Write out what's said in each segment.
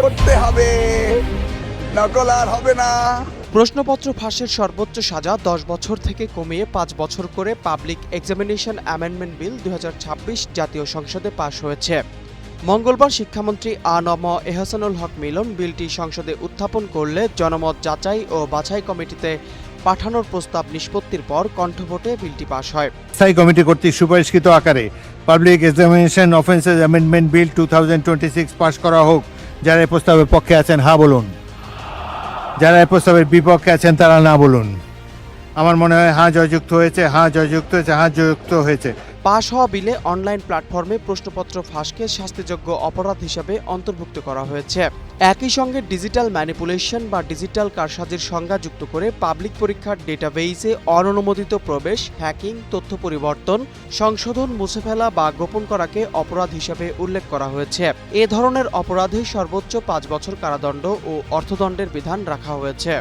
করতে হবে, নকল আর হবে না। প্রশ্নপত্র ফাঁসের সর্বোচ্চ সাজা 10 বছর থেকে কমিয়ে 5 বছর করে পাবলিক এক্সামিনেশন অ্যামেন্ডমেন্ট বিল 2026 জাতীয় সংসদে পাশ হয়েছে। মঙ্গলবার শিক্ষামন্ত্রী আ.ন.ম এহসানুল হক মিলন বিলটি সংসদে উত্থাপন করলে জনমত যাচাই ও বাছাই কমিটিতে পাঠানোর প্রস্তাব নিষ্পত্তির পর কণ্ঠভোটে বিলটি পাশ হয়। স্থায়ী কমিটি কর্তৃক সুপারিশকৃত আকারে public examination offences amendment bill 2026 পাশ করা হোক। যারা এই প্রস্তাবের পক্ষে আছেন হা বলুন, যারা এই প্রস্তাবের বিপক্ষে আছেন তারা না বলুন। আমার মনে হয় হা জয়যুক্ত হয়েছে, হা জয়যুক্ত হয়েছে, হা জয়যুক্ত হয়েছে। পাশ হওয়া বিলে অনলাইন প্ল্যাটফর্মে প্রশ্নপত্র ফাঁসকে শাস্তিযোগ্য অপরাধ হিসেবে অন্তর্ভুক্ত করা হয়েছে। একই সঙ্গে ডিজিটাল ম্যানিপুলেশন বা ডিজিটাল কারসাজির সংজ্ঞা যুক্ত করে পাবলিক পরীক্ষার ডেটাবেইসে অননুমোদিত প্রবেশ, হ্যাকিং, তথ্য পরিবর্তন, সংশোধন, মুছে ফেলা বা গোপন করাকে অপরাধ হিসেবে উল্লেখ করা হয়েছে। এ ধরনের অপরাধে সর্বোচ্চ 5 বছর কারাদণ্ড ও অর্থদণ্ডের বিধান রাখা হয়েছে।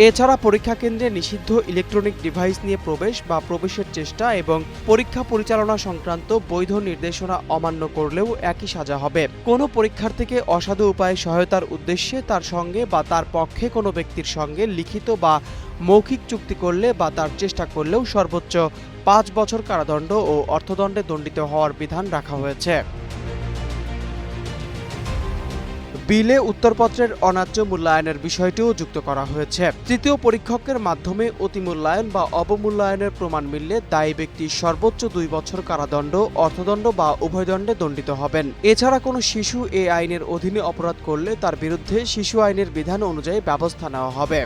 এছাড়া পরীক্ষা কেন্দ্রে নিষিদ্ধ ইলেকট্রনিক ডিভাইস নিয়ে প্রবেশ বা প্রবেশের চেষ্টা এবং পরীক্ষা পরিচালনা সংক্রান্ত বৈধ নির্দেশনা অমান্য করলেও একই সাজা হবে। কোনো পরীক্ষার্থীকে অসাধু উপায়ে সহায়তার উদ্দেশ্যে তার সঙ্গে বা তার পক্ষে কোনো ব্যক্তির সঙ্গে লিখিত বা মৌখিক চুক্তি করলে বা তার চেষ্টা করলেও সর্বোচ্চ 5 বছর কারাদণ্ড ও অর্থদণ্ডে দণ্ডিত হওয়ার বিধান রাখা হয়েছে। বিলে উত্তরপত্রের অন্যায্য মূল্যায়নের বিষয়টিও যুক্ত করা হয়েছে। তৃতীয় পরীক্ষকের মাধ্যমে অতিমূল্যায়ন বা অবমূল্যায়নের প্রমাণ মিললে দায়ী ব্যক্তি সর্বোচ্চ 2 বছর কারাদণ্ড, অর্থদণ্ড বা উভয় দণ্ডে দণ্ডিত হবেন। এছাড়া কোনো শিশু এ আইনের অধীনে অপরাধ করলে তার বিরুদ্ধে শিশু আইনের বিধান অনুযায়ী ব্যবস্থা নেওয়া হবে।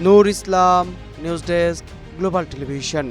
নূর ইসলাম, নিউজ ডেস্ক, গ্লোবাল টেলিভিশন।